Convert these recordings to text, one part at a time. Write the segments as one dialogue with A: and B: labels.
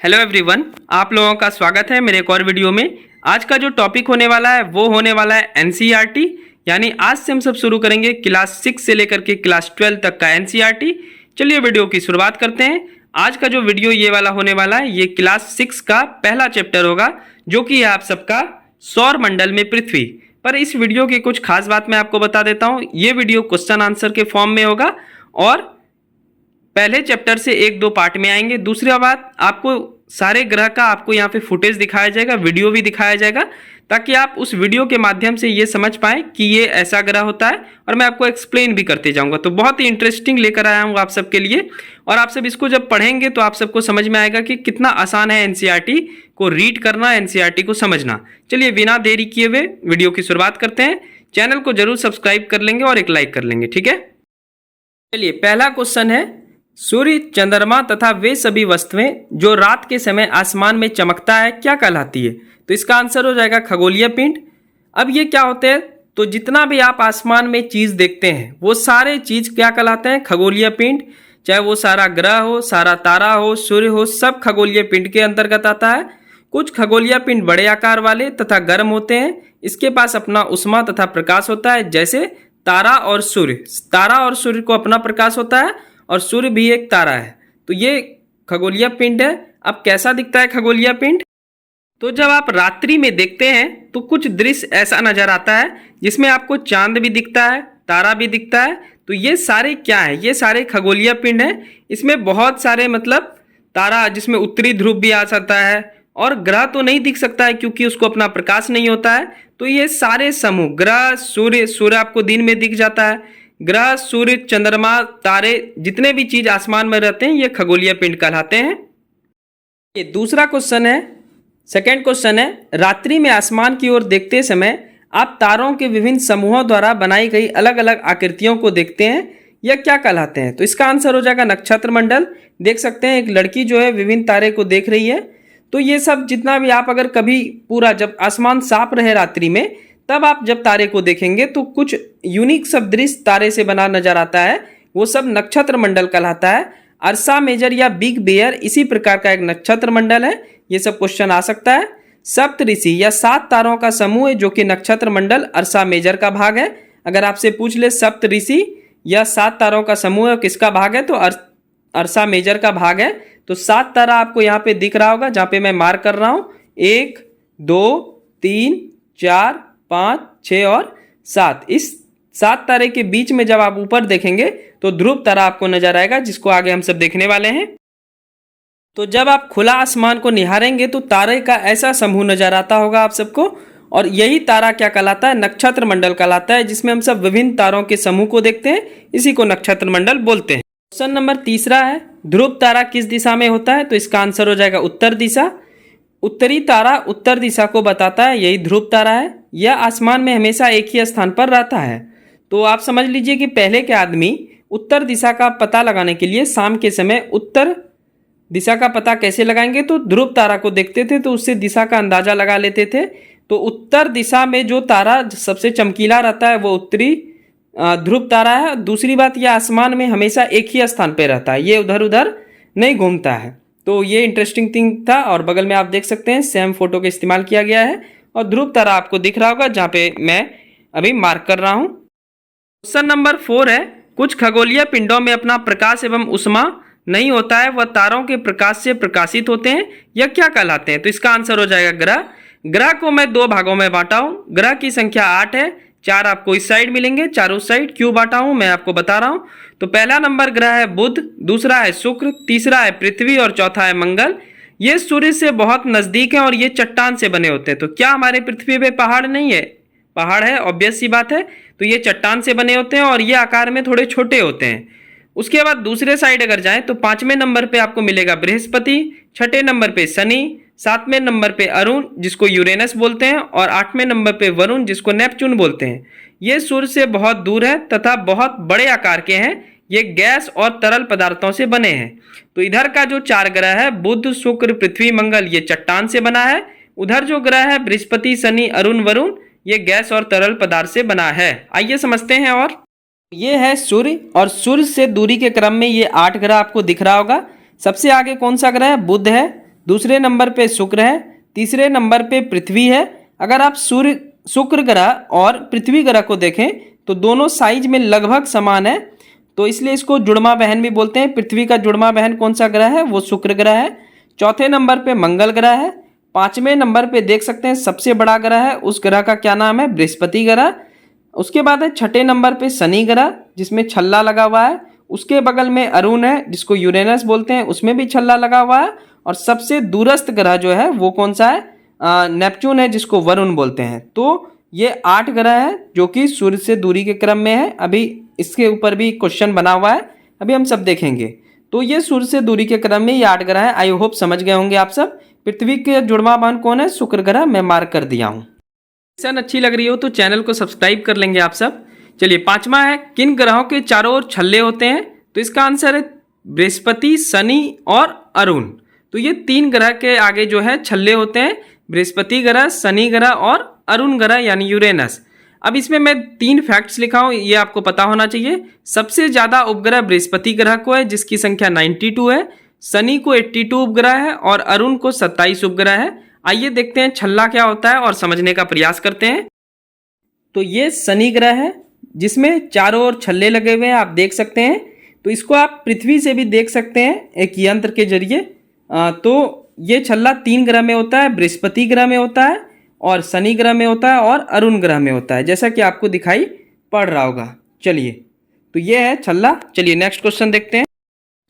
A: Hello everyone, आप लोगों का स्वागत है मेरे एक और वीडियो में। आज का जो टॉपिक होने वाला है वो होने वाला है एनसीईआरटी। यानी आज से हम सब शुरू करेंगे क्लास 6 से लेकर के क्लास 12 तक का एनसीईआरटी। चलिए वीडियो की शुरुआत करते हैं। आज का जो वीडियो ये वाला होने वाला है ये क्लास 6 का पहला चैप्टर होगा, जो कि है आप सबका सौर मंडल में पृथ्वी। पर इस वीडियो की कुछ खास बात मैं आपको बता देता हूँ। ये वीडियो क्वेश्चन आंसर के फॉर्म में होगा और पहले चैप्टर से 1-2 पार्ट में आएंगे। दूसरी बात, आपको सारे ग्रह का आपको यहाँ पे फुटेज दिखाया जाएगा, वीडियो भी दिखाया जाएगा, ताकि आप उस वीडियो के माध्यम से ये समझ पाएं कि ये ऐसा ग्रह होता है, और मैं आपको एक्सप्लेन भी करते जाऊंगा। तो बहुत ही इंटरेस्टिंग लेकर आया हूँ आप सबके लिए, और आप सब इसको जब पढ़ेंगे तो आप सबको समझ में आएगा कि कितना आसान है एनसीईआरटी को रीड करना, एनसीईआरटी को समझना। चलिए बिना देरी किए हुए वीडियो की शुरुआत करते हैं। चैनल को जरूर सब्सक्राइब कर लेंगे और एक लाइक कर लेंगे, ठीक है। चलिए पहला क्वेश्चन है, सूर्य, चंद्रमा तथा वे सभी वस्तुएं जो रात के समय आसमान में चमकता है क्या कहलाती है? तो इसका आंसर हो जाएगा खगोलीय पिंड। अब ये क्या होते हैं? तो जितना भी आप आसमान में चीज देखते हैं वो सारे चीज क्या कहलाते हैं? खगोलीय पिंड। चाहे वो सारा ग्रह हो, सारा तारा हो, सूर्य हो, सब खगोलीय पिंड के अंतर्गत आता है। कुछ खगोलीय पिंड बड़े आकार वाले तथा गर्म होते हैं। इसके पास अपना उष्मा तथा प्रकाश होता है, जैसे तारा और सूर्य। तारा और सूर्य को अपना प्रकाश होता है और सूर्य भी एक तारा है। तो ये खगोलीय पिंड है। अब कैसा दिखता है खगोलीय पिंड? तो जब आप रात्रि में देखते हैं तो कुछ दृश्य ऐसा नजर आता है जिसमें आपको चांद भी दिखता है, तारा भी दिखता है। तो ये सारे क्या है? ये सारे खगोलीय पिंड हैं। इसमें बहुत सारे तारा, जिसमें उत्तरी ध्रुव भी आ सकता है, और ग्रह तो नहीं दिख सकता है क्योंकि उसको अपना प्रकाश नहीं होता है। तो ये सारे समूह, ग्रह, सूर्य आपको दिन में दिख जाता है। ग्रह, सूर्य, चंद्रमा, तारे, जितने भी चीज आसमान में रहते हैं ये खगोलीय पिंड कहलाते हैं। ये दूसरा क्वेश्चन है, सेकंड क्वेश्चन है, रात्रि में आसमान की ओर देखते समय आप तारों के विभिन्न समूहों द्वारा बनाई गई अलग अलग आकृतियों को देखते हैं, यह क्या कहलाते हैं? तो इसका आंसर हो जाएगा नक्षत्र मंडल। देख सकते हैं एक लड़की जो है विभिन्न तारे को देख रही है। तो ये सब जितना भी आप अगर कभी पूरा जब आसमान साफ रहे रात्रि में, तब आप जब तारे को देखेंगे तो कुछ यूनिक सब दृश्य तारे से बना नजर आता है, वो सब नक्षत्र मंडल कहलाता है। अर्सा मेजर या बिग बेयर इसी प्रकार का एक नक्षत्र मंडल है। ये सब क्वेश्चन आ सकता है। सप्त ऋषि या 7 तारों का समूह है, जो कि नक्षत्र मंडल अर्सा मेजर का भाग है। अगर आपसे पूछ ले सप्त ऋषि या 7 तारों का समूह है किसका भाग है, तो अर्सा मेजर का भाग है। तो 7 तारा आपको यहाँ पे दिख रहा होगा, जहाँ पे मैं मार्क कर रहा हूँ, 1, 2, 3, 4, 5, 6 और 7। इस 7 तारे के बीच में जब आप ऊपर देखेंगे तो ध्रुव तारा आपको नजर आएगा, जिसको आगे हम सब देखने वाले हैं। तो जब आप खुला आसमान को निहारेंगे तो तारे का ऐसा समूह नजर आता होगा आप सबको, और यही तारा क्या कहलाता है? नक्षत्र मंडल कहलाता है, जिसमें हम सब विभिन्न तारों के समूह को देखते हैं। इसी को नक्षत्र मंडल बोलते हैं। क्वेश्चन नंबर तीसरा है, ध्रुव तारा किस दिशा में होता है? तो इसका आंसर हो जाएगा उत्तर दिशा। उत्तरी तारा उत्तर दिशा को बताता है, यही ध्रुव तारा है। यह आसमान में हमेशा एक ही स्थान पर रहता है। तो आप समझ लीजिए कि पहले के आदमी उत्तर दिशा का पता लगाने के लिए शाम के समय उत्तर दिशा का पता कैसे लगाएंगे? तो ध्रुव तारा को देखते थे, तो उससे दिशा का अंदाजा लगा लेते थे। तो उत्तर दिशा में जो तारा सबसे चमकीला रहता है वो उत्तरी ध्रुव तारा है। दूसरी बात, यह आसमान में हमेशा एक ही स्थान पर रहता है, ये उधर उधर नहीं घूमता है। तो ये इंटरेस्टिंग थिंग था। और बगल में आप देख सकते हैं सेम फोटो का इस्तेमाल किया गया है, और ध्रुव तारा आपको दिख रहा होगा जहाँ पे मैं अभी मार्क कर रहा हूँ। क्वेश्चन नंबर 4 है, कुछ खगोलीय पिंडों में अपना प्रकाश एवं उष्मा नहीं होता है, वह तारों के प्रकाश से प्रकाशित होते हैं, यह क्या कहलाते हैं? तो इसका आंसर हो जाएगा ग्रह। ग्रह को मैं 2 भागों में बांटा हूँ। ग्रह की संख्या 8 है, 4 आपको इस साइड मिलेंगे, 4 उस साइड। क्यों बांटा हूँ मैं आपको बता रहा हूँ। तो पहला नंबर ग्रह है बुध, दूसरा है शुक्र, तीसरा है पृथ्वी और चौथा है मंगल। ये सूर्य से बहुत नजदीक है और ये चट्टान से बने होते हैं। तो क्या हमारे पृथ्वी पे पहाड़ नहीं है? पहाड़ है, ऑब्वियस सी बात है। तो ये चट्टान से बने होते हैं और ये आकार में थोड़े छोटे होते हैं। उसके बाद दूसरे साइड अगर जाएं तो 5वें नंबर पे आपको मिलेगा बृहस्पति, 6ठे नंबर पे शनि, 7वें नंबर पे अरुण जिसको यूरेनस बोलते हैं, और 8वें नंबर पे वरुण जिसको नेपच्यून बोलते हैं। ये सूर्य से बहुत दूर है तथा बहुत बड़े आकार के हैं। ये गैस और तरल पदार्थों से बने हैं। तो इधर का जो 4 ग्रह है बुध, शुक्र, पृथ्वी, मंगल, ये चट्टान से बना है। उधर जो ग्रह है बृहस्पति, शनि, अरुण, वरुण, ये गैस और तरल पदार्थ से बना है। आइए समझते हैं। और ये है सूर्य, और सूर्य से दूरी के क्रम में ये 8 ग्रह आपको दिख रहा होगा। सबसे आगे कौन सा ग्रह है? बुध है। दूसरे नंबर पे शुक्र है, तीसरे नंबर पे पृथ्वी है। अगर आप सूर्य, शुक्र ग्रह और पृथ्वी ग्रह को देखें तो दोनों साइज में लगभग समान है, तो इसलिए इसको जुड़वा बहन भी बोलते हैं। पृथ्वी का जुड़वा बहन कौन सा ग्रह है? वो शुक्र ग्रह है। चौथे नंबर पे मंगल ग्रह है। पांचवें नंबर पे देख सकते हैं सबसे बड़ा ग्रह है, उस ग्रह का क्या नाम है? बृहस्पति ग्रह। उसके बाद है छठे नंबर पे शनि ग्रह जिसमें छल्ला लगा हुआ है। उसके बगल में अरुण है जिसको यूरेनस बोलते हैं, उसमें भी छल्ला लगा हुआ है। और सबसे दूरस्थ ग्रह जो है वो कौन सा है? नेपच्यून है जिसको वरुण बोलते हैं। तो ये 8 ग्रह है जो कि सूर्य से दूरी के क्रम में है। अभी इसके ऊपर भी क्वेश्चन बना हुआ है, अभी हम सब देखेंगे। तो ये सूर्य से दूरी के क्रम में ये 8 ग्रह है। आई होप समझ गए होंगे आप सब। पृथ्वी के जुड़वा बहन कौन है? शुक्र ग्रह, मैं मार्क कर दिया हूँ। सेशन अच्छी लग रही हो तो चैनल को सब्सक्राइब कर लेंगे आप सब। चलिए पांचवा है, किन ग्रहों के चारों ओर छल्ले होते हैं? तो इसका आंसर है बृहस्पति, शनि और अरुण। तो ये 3 ग्रह के आगे जो है छल्ले होते हैं, बृहस्पति ग्रह, शनि ग्रह और अरुण ग्रह यानी यूरेनस। अब इसमें मैं 3 फैक्ट्स लिखा हूं, ये आपको पता होना चाहिए। सबसे ज्यादा उपग्रह बृहस्पति ग्रह को है जिसकी संख्या 92 है, शनि को 82 उपग्रह है और अरुण को 27 उपग्रह है। आइए देखते हैं छल्ला क्या होता है और समझने का प्रयास करते हैं। तो ये शनि ग्रह है जिसमें चारों ओर छल्ले लगे हुए हैं, आप देख सकते हैं। तो इसको आप पृथ्वी से भी देख सकते हैं एक यंत्र के जरिए। तो ये छल्ला 3 ग्रह में होता है, बृहस्पति ग्रह में होता है और शनि ग्रह में होता है और अरुण ग्रह में होता है, जैसा कि आपको दिखाई पड़ रहा होगा। चलिए, तो ये है छल्ला। चलिए नेक्स्ट क्वेश्चन देखते हैं।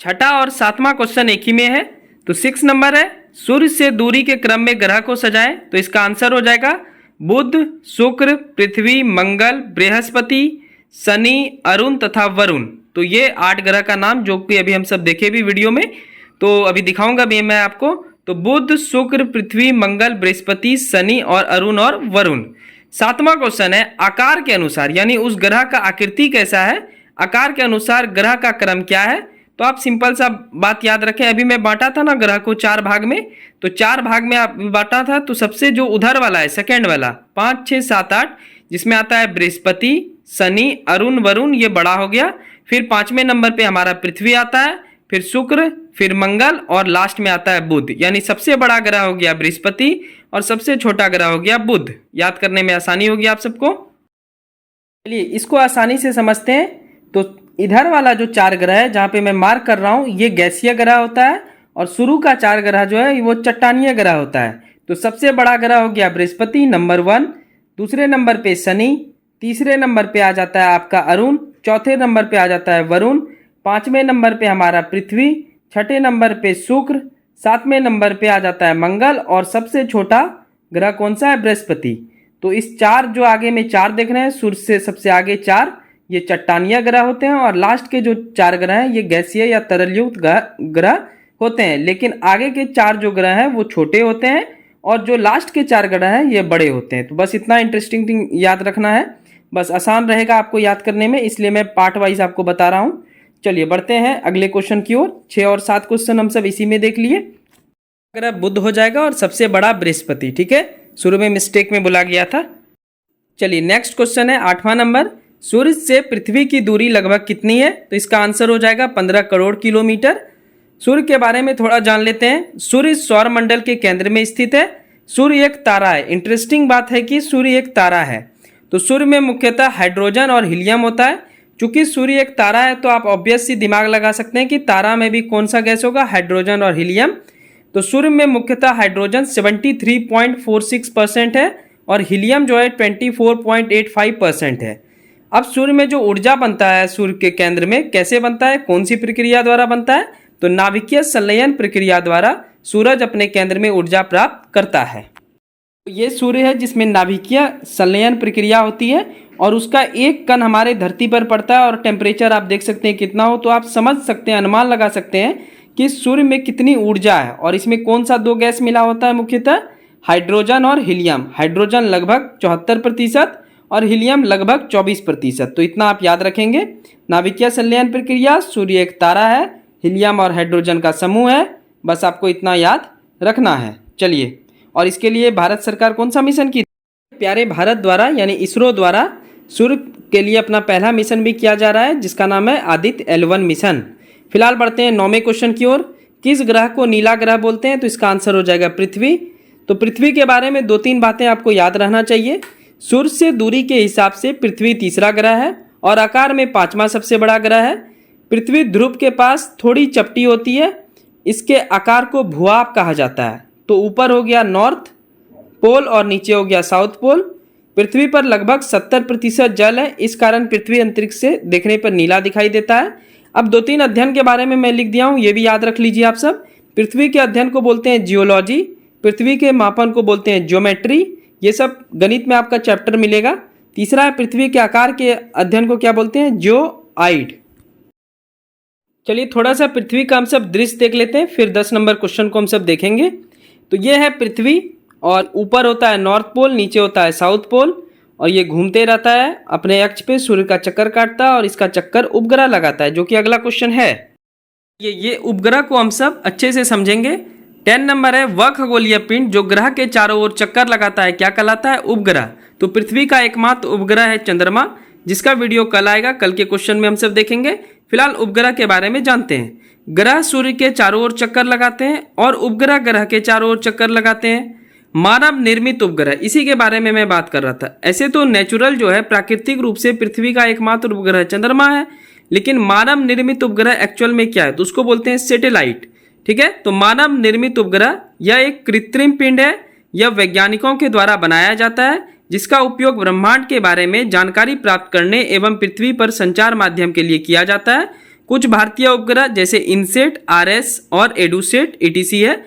A: छठा और सातवां क्वेश्चन एक ही में है। तो 6 नंबर है, सूर्य से दूरी के क्रम में ग्रह को सजाएं। तो इसका आंसर हो जाएगा बुध, शुक्र, पृथ्वी, मंगल, बृहस्पति, शनि, अरुण तथा वरुण। तो ये 8 ग्रह का नाम जो कि अभी हम सब देखे भी वीडियो में, तो अभी दिखाऊंगा भी मैं आपको। तो बुध, शुक्र, पृथ्वी, मंगल, बृहस्पति, शनि और अरुण और वरुण। सातवां क्वेश्चन है, आकार के अनुसार यानी उस ग्रह का आकृति कैसा है, आकार के अनुसार ग्रह का क्रम क्या है? तो आप सिंपल सा बात याद रखें, अभी मैं बांटा था ना ग्रह को 4 भाग में, तो 4 भाग में आप बांटा था। तो सबसे जो उधर वाला है, सेकेंड वाला 5, 6, 7, 8, जिसमें आता है बृहस्पति, शनि, अरुण, वरुण, ये बड़ा हो गया। फिर 5वें नंबर पे हमारा पृथ्वी आता है, फिर शुक्र, फिर मंगल और लास्ट में आता है बुध। यानी सबसे बड़ा ग्रह हो गया बृहस्पति और सबसे छोटा ग्रह हो गया बुध। याद करने में आसानी होगी आप सबको। चलिए इसको आसानी से समझते हैं। तो इधर वाला जो 4 ग्रह है जहाँ पे मैं मार्क कर रहा हूँ, ये गैसीय ग्रह होता है और शुरू का 4 ग्रह जो है वो चट्टानीय ग्रह होता है। तो सबसे बड़ा ग्रह हो गया बृहस्पति नंबर 1, दूसरे नंबर पे शनि, तीसरे नंबर पे आ जाता है आपका अरुण, चौथे नंबर पे आ जाता है वरुण, 5वें नंबर पे हमारा पृथ्वी, 6ठे नंबर पे शुक्र, 7वें नंबर पे आ जाता है मंगल और सबसे छोटा ग्रह कौन सा है? बृहस्पति। तो इस 4 जो आगे में 4 देख रहे हैं, सूर्य से सबसे आगे 4 ये चट्टानीय ग्रह होते हैं और लास्ट के जो 4 ग्रह हैं ये गैसीय या तरलयुक्त ग्रह होते हैं। लेकिन आगे के 4 जो ग्रह हैं वो छोटे होते हैं और जो लास्ट के 4 ग्रह हैं ये बड़े होते हैं। तो बस इतना इंटरेस्टिंग थिंग याद रखना है, बस आसान रहेगा आपको याद करने में, इसलिए मैं पार्ट वाइज आपको बता रहा हूँ। चलिए बढ़ते हैं अगले क्वेश्चन की ओर। 6 और 7 क्वेश्चन हम सब इसी में देख लिए। ग्रह बुध हो जाएगा और सबसे बड़ा बृहस्पति, ठीक है, शुरू में मिस्टेक में बोला गया था। चलिए नेक्स्ट क्वेश्चन है 8वां नंबर, सूर्य से पृथ्वी की दूरी लगभग कितनी है? तो इसका आंसर हो जाएगा 15 करोड़ किलोमीटर। सूर्य के बारे में थोड़ा जान लेते हैं। सूर्य सौर मंडल के केंद्र में स्थित है। सूर्य एक तारा है। इंटरेस्टिंग बात है कि सूर्य एक तारा है। तो सूर्य में मुख्यतः हाइड्रोजन और हीलियम होता है। चूंकि सूर्य एक तारा है तो आप ऑब्वियस सी दिमाग लगा सकते हैं कि तारा में भी कौन सा गैस होगा? हाइड्रोजन और हीलियम। तो सूर्य में मुख्यतः हाइड्रोजन 73.46% है और हीलियम जो है 24.85% है। अब सूर्य में जो ऊर्जा बनता है सूर्य के केंद्र में, कैसे बनता है, कौन सी प्रक्रिया द्वारा बनता है? तो नाभिकीय संलयन प्रक्रिया द्वारा सूरज अपने केंद्र में ऊर्जा प्राप्त करता है। तो ये सूर्य है जिसमें नाभिकीय संलयन प्रक्रिया होती है और उसका एक कण हमारे धरती पर पड़ता है और टेम्परेचर आप देख सकते हैं कितना हो। तो आप समझ सकते हैं, अनुमान लगा सकते हैं कि सूर्य में कितनी ऊर्जा है। और इसमें कौन सा 2 गैस मिला होता है मुख्यतः? हाइड्रोजन और हीलियम। हाइड्रोजन लगभग 74% और हीलियम लगभग 24%। तो इतना आप याद रखेंगे। नाभिकीय संलयन प्रक्रिया, सूर्य एक तारा है, हीलियम और हाइड्रोजन का समूह है, बस आपको इतना याद रखना है। चलिए, और इसके लिए भारत सरकार कौन सा मिशन की? प्यारे भारत द्वारा यानी इसरो द्वारा सूर्य के लिए अपना पहला मिशन भी किया जा रहा है जिसका नाम है आदित्य L1 मिशन। फिलहाल बढ़ते हैं 9वें क्वेश्चन की ओर। किस ग्रह को नीला ग्रह बोलते हैं? तो इसका आंसर हो जाएगा पृथ्वी। तो पृथ्वी के बारे में 2-3 बातें आपको याद रहना चाहिए। सूर्य से दूरी के हिसाब से पृथ्वी तीसरा ग्रह है और आकार में 5वां सबसे बड़ा ग्रह है। पृथ्वी ध्रुव के पास थोड़ी चपटी होती है, इसके आकार को भूभाग कहा जाता है। तो ऊपर हो गया नॉर्थ पोल और नीचे हो गया साउथ पोल। पृथ्वी पर लगभग 70% जल है, इस कारण पृथ्वी अंतरिक्ष से देखने पर नीला दिखाई देता है। अब 2-3 अध्ययन के बारे में मैं लिख दिया हूँ, ये भी याद रख लीजिए आप सब। पृथ्वी के अध्ययन को बोलते हैं जियोलॉजी, पृथ्वी के मापन को बोलते हैं ज्योमेट्री। ये सब गणित में आपका चैप्टर मिलेगा। तीसरा है पृथ्वी के आकार के अध्ययन को क्या बोलते हैं? जियोआइड। चलिए थोड़ा सा पृथ्वी का हम सब दृश्य देख लेते हैं, फिर 10 नंबर क्वेश्चन को हम सब देखेंगे। तो ये है पृथ्वी और ऊपर होता है नॉर्थ पोल, नीचे होता है साउथ पोल और ये घूमते रहता है अपने अक्ष पे, सूर्य का चक्कर काटता है और इसका चक्कर उपग्रह लगाता है, जो कि अगला क्वेश्चन है। ये उपग्रह को हम सब अच्छे से समझेंगे। 10 नंबर है वह खगोलीय पिंड जो ग्रह के चारों ओर चक्कर लगाता है क्या कहलाता है? उपग्रह। तो पृथ्वी का एकमात्र उपग्रह है चंद्रमा, जिसका वीडियो कल आएगा, कल के क्वेश्चन में हम सब देखेंगे। फिलहाल उपग्रह के बारे में जानते हैं। ग्रह सूर्य के चारों ओर चक्कर लगाते हैं और उपग्रह ग्रह के चारों ओर चक्कर लगाते हैं। मानव निर्मित उपग्रह, इसी के बारे में मैं बात कर रहा था। ऐसे तो नेचुरल जो है प्राकृतिक रूप से पृथ्वी का एकमात्र उपग्रह चंद्रमा है, लेकिन मानव निर्मित उपग्रह एक्चुअल में क्या है? तो उसको बोलते हैं सैटेलाइट। ठीक है, तो मानव निर्मित उपग्रह यह एक कृत्रिम पिंड है, यह वैज्ञानिकों के द्वारा बनाया जाता है, जिसका उपयोग ब्रह्मांड के बारे में जानकारी प्राप्त करने एवं पृथ्वी पर संचार माध्यम के लिए किया जाता है। कुछ भारतीय उपग्रह जैसे इनसेट, आरएस और एडुसेट ईटीसी है।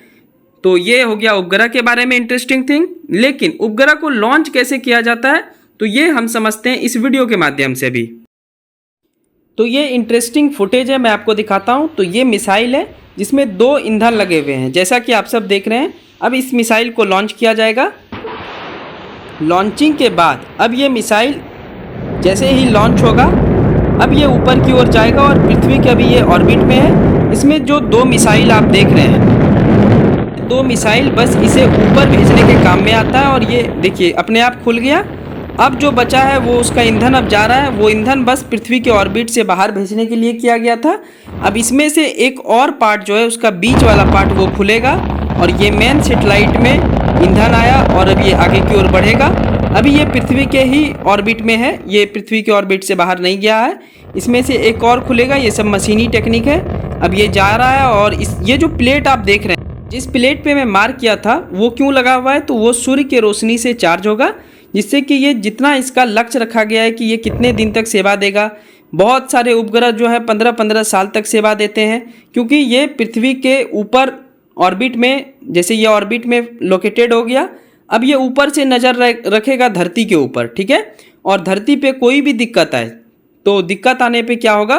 A: तो ये हो गया उपग्रह के बारे में इंटरेस्टिंग थिंग। लेकिन उपग्रह को लॉन्च कैसे किया जाता है, तो ये हम समझते हैं इस वीडियो के माध्यम से भी। तो ये इंटरेस्टिंग फुटेज है, मैं आपको दिखाता हूँ। तो ये मिसाइल है जिसमें 2 ईंधन लगे हुए हैं, जैसा कि आप सब देख रहे हैं। अब इस मिसाइल को लॉन्च किया जाएगा। लॉन्चिंग के बाद अब ये मिसाइल जैसे ही लॉन्च होगा, अब ये ऊपर की ओर जाएगा और पृथ्वी के अभी ये ऑर्बिट में है। इसमें जो 2 मिसाइल आप देख रहे हैं, 2 मिसाइल बस इसे ऊपर भेजने के काम में आता है और ये देखिए अपने आप खुल गया। अब जो बचा है वो उसका ईंधन अब जा रहा है, वो ईंधन बस पृथ्वी के ऑर्बिट से बाहर भेजने के लिए किया गया था। अब इसमें से एक और पार्ट जो है उसका बीच वाला पार्ट वो खुलेगा और ये मेन सैटेलाइट में ईंधन आया और अब ये आगे की ओर बढ़ेगा। अभी ये पृथ्वी के ही ऑर्बिट में है, ये पृथ्वी के ऑर्बिट से बाहर नहीं गया है। इसमें से एक और खुलेगा, ये सब मशीनी टेक्निक है। अब ये जा रहा है और ये जो प्लेट आप देख रहे हैं, जिस प्लेट पे मैं मार्क किया था वो क्यों लगा हुआ है? तो वो सूर्य की रोशनी से चार्ज होगा, जिससे कि ये जितना इसका लक्ष्य रखा गया है कि ये कितने दिन तक सेवा देगा। बहुत सारे उपग्रह जो है 15-15 साल तक सेवा देते हैं, क्योंकि ये पृथ्वी के ऊपर ऑर्बिट में, जैसे ये ऑर्बिट में लोकेटेड हो गया, अब ये ऊपर से नज़र रखेगा धरती के ऊपर। ठीक है, और धरती पे कोई भी दिक्कत आए तो दिक्कत आने पे क्या होगा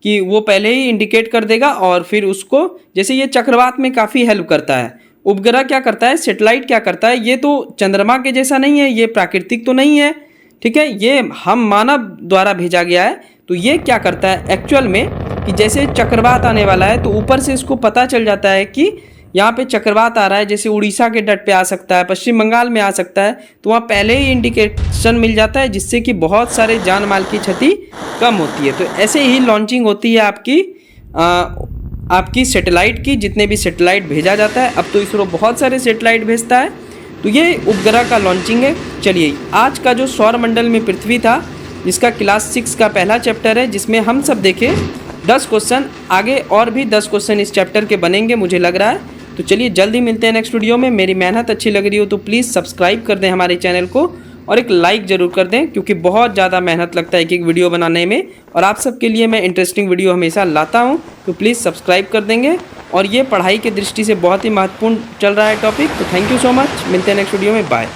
A: कि वो पहले ही इंडिकेट कर देगा और फिर उसको, जैसे ये चक्रवात में काफ़ी हेल्प करता है। उपग्रह क्या करता है, सैटेलाइट क्या करता है, ये तो चंद्रमा के जैसा नहीं है, ये प्राकृतिक तो नहीं है। ठीक है, ये हम मानव द्वारा भेजा गया है। तो ये क्या करता है एक्चुअल में कि जैसे चक्रवात आने वाला है तो ऊपर से इसको पता चल जाता है कि यहाँ पे चक्रवात आ रहा है, जैसे उड़ीसा के तट पे आ सकता है, पश्चिम बंगाल में आ सकता है, तो वहाँ पहले ही इंडिकेशन मिल जाता है, जिससे कि बहुत सारे जान माल की क्षति कम होती है। तो ऐसे ही लॉन्चिंग होती है आपकी सैटेलाइट की, जितने भी सैटेलाइट भेजा जाता है। अब तो इसरो बहुत सारे सैटेलाइट भेजता है। तो ये उपग्रह का लॉन्चिंग है। चलिए आज का जो सौर मंडल में पृथ्वी था, जिसका क्लास 6 का पहला चैप्टर है, जिसमें हम सब देखें 10 क्वेश्चन, आगे और भी 10 क्वेश्चन इस चैप्टर के बनेंगे मुझे लग रहा है। तो चलिए जल्दी मिलते हैं नेक्स्ट वीडियो में। मेरी मेहनत अच्छी लग रही हो तो प्लीज़ सब्सक्राइब कर दें हमारे चैनल को और एक लाइक ज़रूर कर दें, क्योंकि बहुत ज़्यादा मेहनत लगता है एक वीडियो बनाने में, और आप सबके लिए मैं इंटरेस्टिंग वीडियो हमेशा लाता हूं। तो प्लीज़ सब्सक्राइब कर देंगे। और ये पढ़ाई की दृष्टि से बहुत ही महत्वपूर्ण चल रहा है टॉपिक। तो थैंक यू सो मच, मिलते हैं नेक्स्ट वीडियो में, बाय।